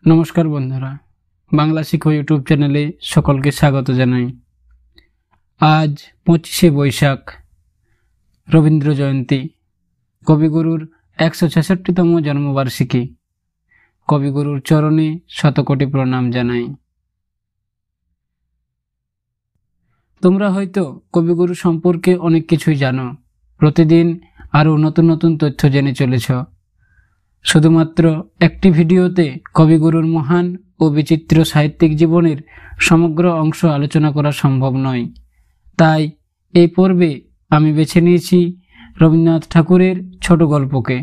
নমস্কার বন্ধুরা, বাংলা শিখো ইউটিউব চ্যানেলে সকলকে স্বাগত জানাই। আজ 25শে বৈশাখ, রবীন্দ্র জয়ন্তী, কবিগুরুর 166তম জন্মবার্ষিকী। কবিগুরুর চরণে শতকোটি প্রণাম জানাই। তোমরা হয়তো কবিগুরু সম্পর্কে অনেক কিছুই জানো, প্রতিদিন আরও নতুন নতুন তথ্য জেনে চলেছ। শুধুমাত্র একটি ভিডিওতে কবিগুরুর মহান ও বিচিত্র সাহিত্যিক জীবনের সমগ্র অংশ আলোচনা করা সম্ভব নয়। তাই এই পর্বে আমি বেছে নিয়েছি রবীন্দ্রনাথ ঠাকুরের ছোট গল্পকে।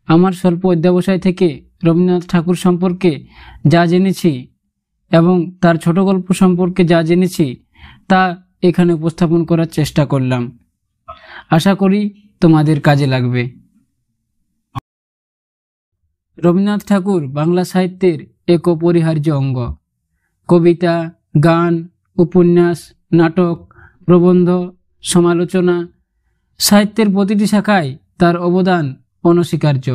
আমার স্বল্প অধ্যবসায় থেকে রবীন্দ্রনাথ ঠাকুর সম্পর্কে যা জেনেছি এবং তার ছোট গল্প সম্পর্কে যা জেনেছি তা এখানে উপস্থাপন করার চেষ্টা করলাম। আশা করি তোমাদের কাজে লাগবে। রবীন্দ্রনাথ ঠাকুর বাংলা সাহিত্যের এক অপরিহার্য অঙ্গ। কবিতা, গান, উপন্যাস, নাটক, প্রবন্ধ, সমালোচনা, সাহিত্যের প্রতিটি শাখায় তার অবদান অনস্বীকার্য।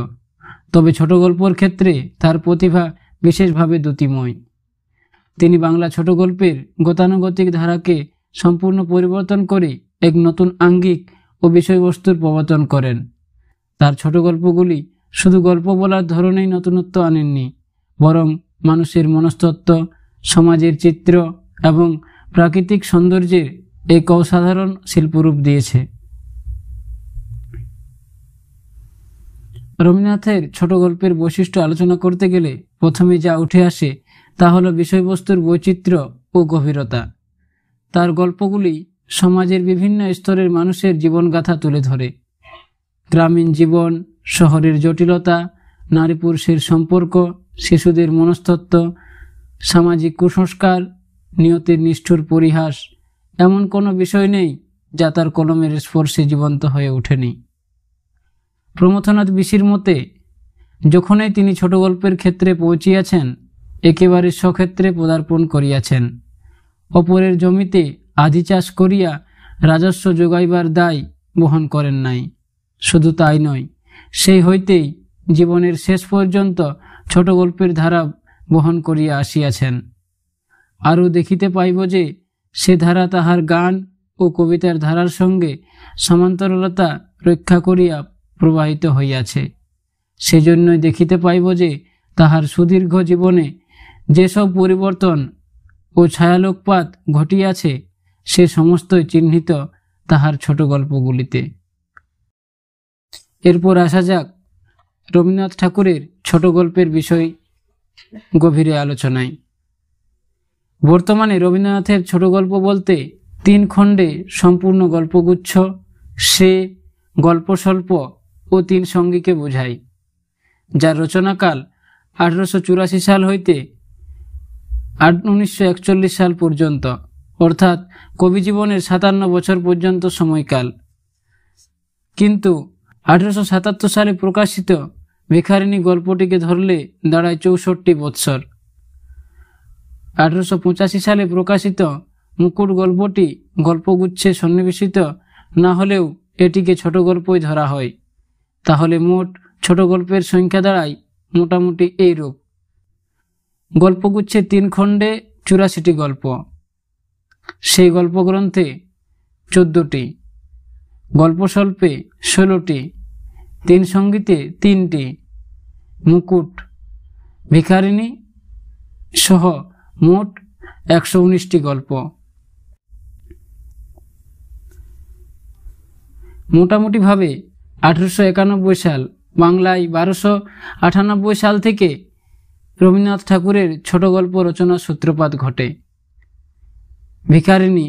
তবে ছোট গল্পের ক্ষেত্রে তার প্রতিভা বিশেষভাবে দ্যুতিময়। তিনি বাংলা ছোট গল্পের গতানুগতিক ধারাকে সম্পূর্ণ পরিবর্তন করে এক নতুন আঙ্গিক ও বিষয়বস্তুর প্রবর্তন করেন। তার ছোট গল্পগুলি শুধু গল্প বলার ধরনেই নতুনত্ব আনেননি, বরং মানুষের মনস্তত্ত্ব, সমাজের চিত্র এবং প্রাকৃতিক সৌন্দর্যের এক অসাধারণ শিল্পরূপ দিয়েছে। রবীন্দ্রনাথের ছোট গল্পের বৈশিষ্ট্য আলোচনা করতে গেলে প্রথমে যা উঠে আসে তা হলো বিষয়বস্তুর বৈচিত্র্য ও গভীরতা। তার গল্পগুলি সমাজের বিভিন্ন স্তরের মানুষের জীবনগাথা তুলে ধরে। গ্রামীণ জীবন, শহরের জটিলতা, নারী পুরুষের সম্পর্ক, শিশুদের মনস্তত্ত্ব, সামাজিক কুসংস্কার, নিয়তির নিষ্ঠুর পরিহাস, এমন কোনো বিষয় নেই যা তার কলমের স্পর্শে জীবন্ত হয়ে ওঠেনি। প্রমথনাথ বিশির মতে, যখনই তিনি ছোট গল্পের ক্ষেত্রে পৌঁছিয়াছেন, একেবারে স্বক্ষেত্রে পদার্পণ করিয়াছেন। অপরের জমিতে আধি চাষ করিয়া রাজস্ব যোগাইবার দায় বহন করেন নাই। শুধু তাই নয়, সেই হইতেই জীবনের শেষ পর্যন্ত ছোট গল্পের ধারা বহন করিয়া আসিয়াছেন। আরও দেখিতে পাইব যে সে ধারা তাহার গান ও কবিতার ধারার সঙ্গে সমান্তরালতা রক্ষা করিয়া প্রবাহিত হইয়াছে। সেজন্যই দেখিতে পাইব যে তাহার সুদীর্ঘ জীবনে যেসব পরিবর্তন ও ছায়ালোকপাত ঘটিয়াছে সে সমস্তই চিহ্নিত তাহার ছোট গল্পগুলিতে। এরপর আসা যাক রবীন্দ্রনাথ ঠাকুরের ছোট গল্পের বিষয় গভীরে আলোচনায়। বর্তমানে রবীন্দ্রনাথের ছোট গল্প বলতে 3 খণ্ডে সম্পূর্ণ গল্পগুচ্ছ, সে, গল্পস্বল্প ও 3 সঙ্গীকে বোঝায়, যার রচনাকাল 1884 সাল হইতে 1941 সাল পর্যন্ত, অর্থাৎ কবিজীবনের 57 বছর পর্যন্ত সময়কাল। কিন্তু 1877 সালে প্রকাশিত ভিখারিণী গল্পটিকে ধরলে দাঁড়ায় 64 বৎসর। 1885 সালে প্রকাশিত মুকুট গল্পটি গল্পগুচ্ছে সন্নিবেশিত না হলেও এটিকে ছোট গল্পই ধরা হয়। তাহলে মোট ছোট গল্পের সংখ্যা দাঁড়ায় মোটামুটি এইরূপ: গল্পগুচ্ছে 3 খণ্ডে 84টি গল্প, সেই গল্পগ্রন্থে 14টি, গল্পস্বল্পে 16টি, 3 সঙ্গীতে 3টি, মুকুট, ভিখারিণী সহ মোট 119টি গল্প। মোটামুটিভাবে 1891 সাল, বাংলায় 1298 সাল থেকে রবীন্দ্রনাথ ঠাকুরের ছোট গল্প রচনার সূত্রপাত ঘটে। ভিখারিণী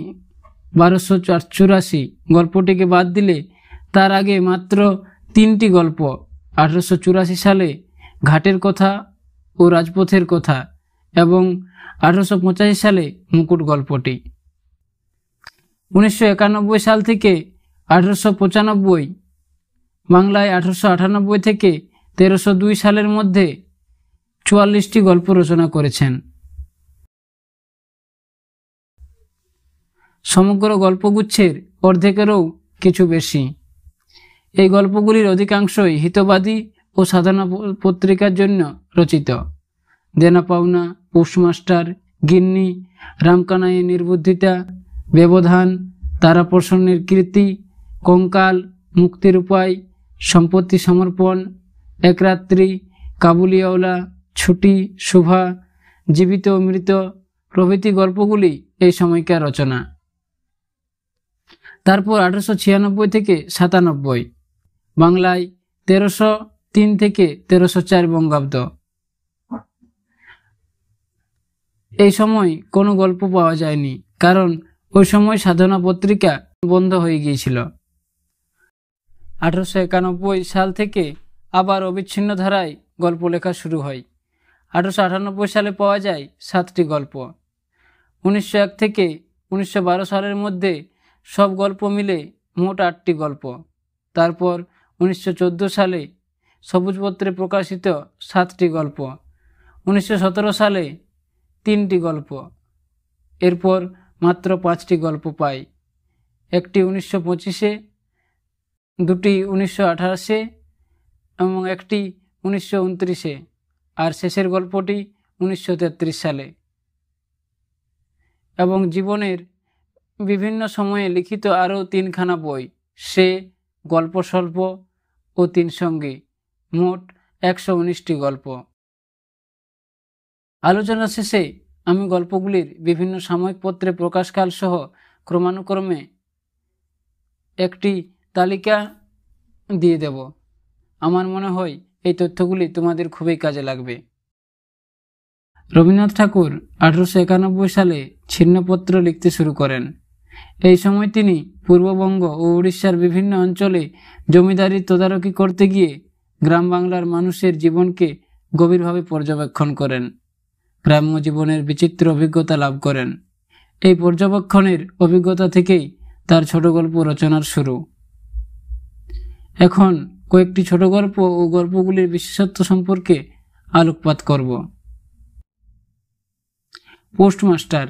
1284 গল্পটিকে বাদ দিলে তার আগে মাত্র 3টি গল্প, 1884 সালে ঘাটের কথা ও রাজপথের কথা এবং 1885 সালে মুকুট গল্পটি। 1991 সাল থেকে 1895, বাংলায় 1898 থেকে 1302 সালের মধ্যে 44টি গল্প রচনা করেছেন। সমগ্র গল্পগুচ্ছের অর্ধেকেরও কিছু বেশি। এই গল্পগুলির অধিকাংশই হিতবাদী ও ও সাধনা পত্রিকার জন্য রচিত। দেনা পাওনা, পোস্টমাস্টার, গিন্নি, রামকানাইয়ের নির্বুদ্ধিতা, ব্যবধান, তারাপ্রসন্নের কীর্তি, কঙ্কাল, মুক্তির উপায়, সম্পত্তি সমর্পণ, এক রাত্রি, কাবুলিওয়ালা, ছুটি, শোভা, জীবিত ও মৃত প্রভৃতি গল্পগুলি এই সময়কার রচনা। তারপর 1896 থেকে 97, বাংলায় 1303 থেকে 1304 বঙ্গাব্দ। এই সময় কোনো গল্প পাওয়া যায়নি, কারণ ওই সময় সাধনা পত্রিকা বন্ধ হয়ে গিয়েছিল। 1891 সাল থেকে আবার অবিচ্ছিন্ন ধারায় গল্প লেখা শুরু হয়। 1898 সালে পাওয়া যায় 7টি গল্প। 1901 থেকে 1912 সালের মধ্যে সব গল্প মিলে মোট 8টি গল্প। তারপর 1914 সালে সবুজপত্রে প্রকাশিত 7টি গল্প। 1917 সালে 3টি গল্প। এরপর মাত্র 5টি গল্প পাই, একটি 1925-এ, 2টি 1928-এ এবং একটি 1929-এ, আর শেষের গল্পটি 1933 সালে। এবং জীবনের বিভিন্ন সময়ে লিখিত আরও 3খানা বই, সে, গল্প স্বল্প ও 3 সঙ্গী, মোট 119টি গল্প। আলোচনা শেষে আমি গল্পগুলির বিভিন্ন সাময়িক পত্রে প্রকাশকাল সহ ক্রমানুক্রমে একটি তালিকা দিয়ে দেব। আমার মনে হয় এই তথ্যগুলি তোমাদের খুবই কাজে লাগবে। রবীন্দ্রনাথ ঠাকুর 1891 সালে ছিন্নপত্র লিখতে শুরু করেন। এই সময় তিনি পূর্ববঙ্গ ও উড়িষ্যার বিভিন্ন অঞ্চলে জমিদারি তদারকি করতে গিয়ে গ্রাম বাংলার মানুষের জীবনকে গভীরভাবে পর্যবেক্ষণ করেন, গ্রাম্য জীবনের বিচিত্র অভিজ্ঞতা লাভ করেন। এই পর্যবেক্ষণের অভিজ্ঞতা থেকেই তার ছোট গল্প রচনার শুরু। এখন কয়েকটি ছোট গল্প ও গল্পগুলির বিশেষত্ব সম্পর্কে আলোকপাত করব। পোস্টমাস্টার।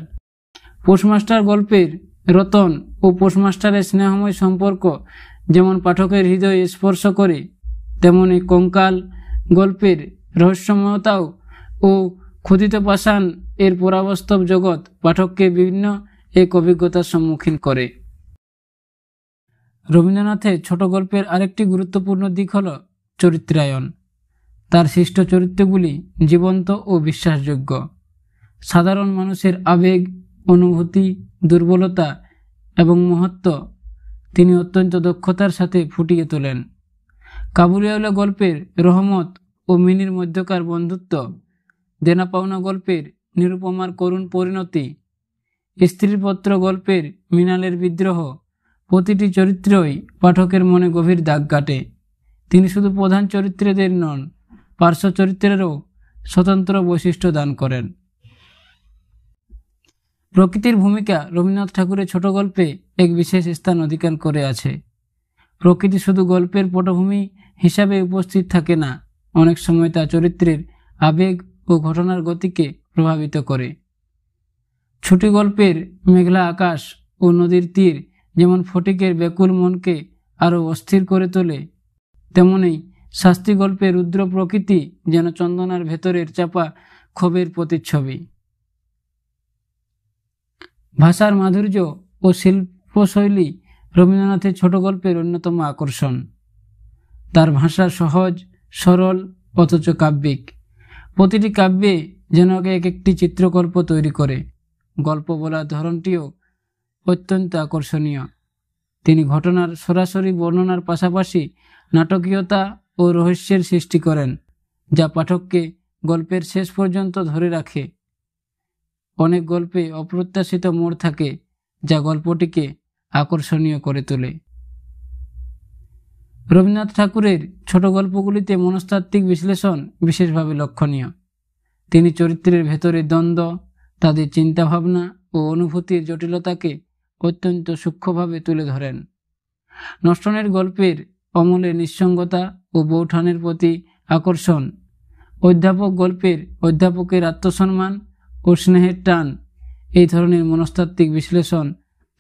পোস্টমাস্টার গল্পের রতন ও পোস্টমাস্টারের স্নেহময় সম্পর্ক যেমন পাঠকের হৃদয়ে স্পর্শ করে, তেমনি কঙ্কাল গল্পের রহস্যময়তাও ও ক্ষুধিত পাষাণ এর পরাবাস্তব জগৎ পাঠককে বিভিন্ন এক অভিজ্ঞতার সম্মুখীন করে। রবীন্দ্রনাথের ছোট গল্পের আরেকটি গুরুত্বপূর্ণ দিক হল চরিত্রায়ন। তার সৃষ্ট চরিত্রগুলি জীবন্ত ও বিশ্বাসযোগ্য। সাধারণ মানুষের আবেগ, অনুভূতি, দুর্বলতা এবং মহত্ব তিনি অত্যন্ত দক্ষতার সাথে ফুটিয়ে তোলেন। কাবুলিওয়ালা গল্পের রহমত ও মিনির মধ্যকার বন্ধুত্ব, দেনা পাওনা গল্পের নিরুপমার করুণ পরিণতি, স্ত্রীপত্র গল্পের মৃণালের বিদ্রোহ, প্রতিটি চরিত্রই পাঠকের মনে গভীর দাগ কাটে। তিনি শুধু প্রধান চরিত্রদের নন, পার্শ্ব চরিত্রেরও স্বতন্ত্র বৈশিষ্ট্য দান করেন। প্রকৃতির ভূমিকা রবীন্দ্রনাথ ঠাকুরের ছোট গল্পে এক বিশেষ স্থান অধিকার করে আছে। প্রকৃতি শুধু গল্পের পটভূমি হিসাবে উপস্থিত থাকে না, অনেক সময় তা চরিত্রের আবেগ ও ঘটনার গতিকে প্রভাবিত করে। ছুটি গল্পের মেঘলা আকাশ ও নদীর তীর যেমন ফটিকের ব্যাকুল মনকে আরও অস্থির করে তোলে, তেমনি শাস্তি গল্পের রুদ্র প্রকৃতি যেন চন্দনার ভেতরের চাপা ক্ষোভের প্রতিচ্ছবি। ভাষার মাধুর্য ও শিল্পশৈলী রবীন্দ্রনাথের ছোট গল্পের অন্যতম আকর্ষণ। তার ভাষা সহজ, সরল অথচ কাব্যিক। প্রতিটি কাব্যে যেন এক একটি চিত্রকল্প তৈরি করে। গল্প বলার ধরনটিও অত্যন্ত আকর্ষণীয়। তিনি ঘটনার সরাসরি বর্ণনার পাশাপাশি নাটকীয়তা ও রহস্যের সৃষ্টি করেন, যা পাঠককে গল্পের শেষ পর্যন্ত ধরে রাখে। অনেক গল্পে অপ্রত্যাশিত মোড় থাকে, যা গল্পটিকে আকর্ষণীয় করে তোলে। রবীন্দ্রনাথ ঠাকুরের ছোট গল্পগুলিতে মনস্তাত্ত্বিক বিশ্লেষণ বিশেষভাবে লক্ষণীয়। তিনি চরিত্রের ভেতরে দ্বন্দ্ব, তাদের চিন্তাভাবনা ও অনুভূতির জটিলতাকে অত্যন্ত সূক্ষ্মভাবে তুলে ধরেন। নষ্টনের গল্পের অমলের নিঃসঙ্গতা ও বৌঠানের প্রতি আকর্ষণ, অধ্যাপক গল্পের অধ্যাপকের আত্মসম্মান ও স্নেহের টান, এই ধরনের মনস্তাত্ত্বিক বিশ্লেষণ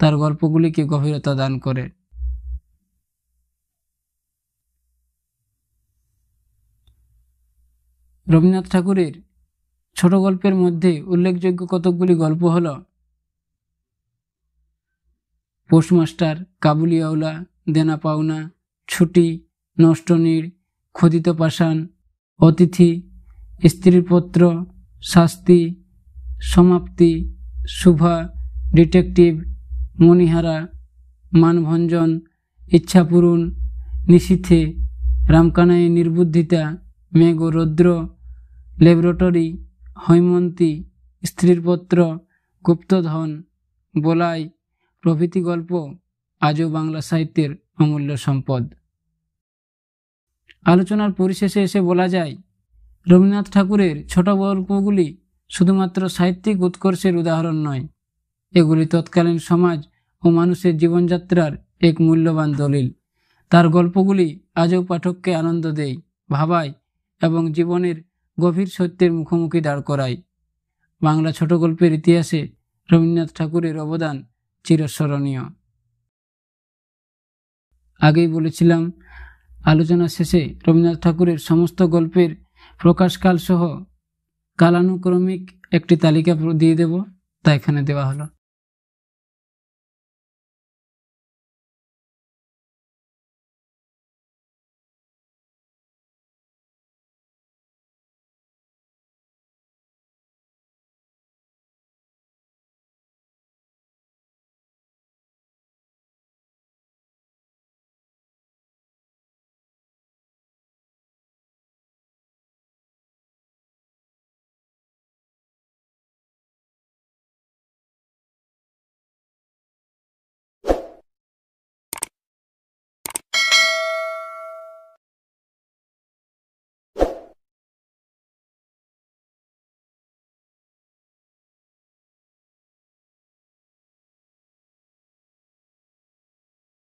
তার গল্পগুলিকে গভীরতা দান করে। রবীন্দ্রনাথ ঠাকুরের ছোট গল্পের মধ্যে উল্লেখযোগ্য কতকগুলি গল্প হল পোস্টমাস্টার, কাবুলিওয়ালা, দেনা পাওনা, ছুটি, নষ্টনীড়, খোদিত পাষাণ, অতিথি, স্ত্রীর পত্র, শাস্তি, সমাপ্তি, শুভা, ডিটেকটিভ, মণিহারা, মানভঞ্জন, ইচ্ছাপূরণ, নিশীথে, রামকানাইয়ের নির্বুদ্ধিতা, মেঘ ও রৌদ্র, ল্যাবরেটরি, হৈমন্তী, স্ত্রীর পত্র, গুপ্তধন, বলাই প্রভৃতি গল্প আজও বাংলা সাহিত্যের অমূল্য সম্পদ। আলোচনার পরিশেষে এসে বলা যায়, রবীন্দ্রনাথ ঠাকুরের ছোট গল্পগুলি শুধুমাত্র সাহিত্যিক উৎকর্ষের উদাহরণ নয়, এগুলি তৎকালীন সমাজ ও মানুষের জীবনযাত্রার এক মূল্যবান দলিল। তার গল্পগুলি আজও পাঠককে আনন্দ দেয়, ভাবায় এবং জীবনের গভীর সত্যের মুখোমুখি দাঁড় করায়। বাংলা ছোট গল্পের ইতিহাসে রবীন্দ্রনাথ ঠাকুরের অবদান চিরস্মরণীয়। আগেই বলেছিলাম, আলোচনা শেষে রবীন্দ্রনাথ ঠাকুরের সমস্ত গল্পের প্রকাশকাল সহ কালানুক্রমিক একটি তালিকা দিয়ে দেব, তা এখানে দেওয়া হলো।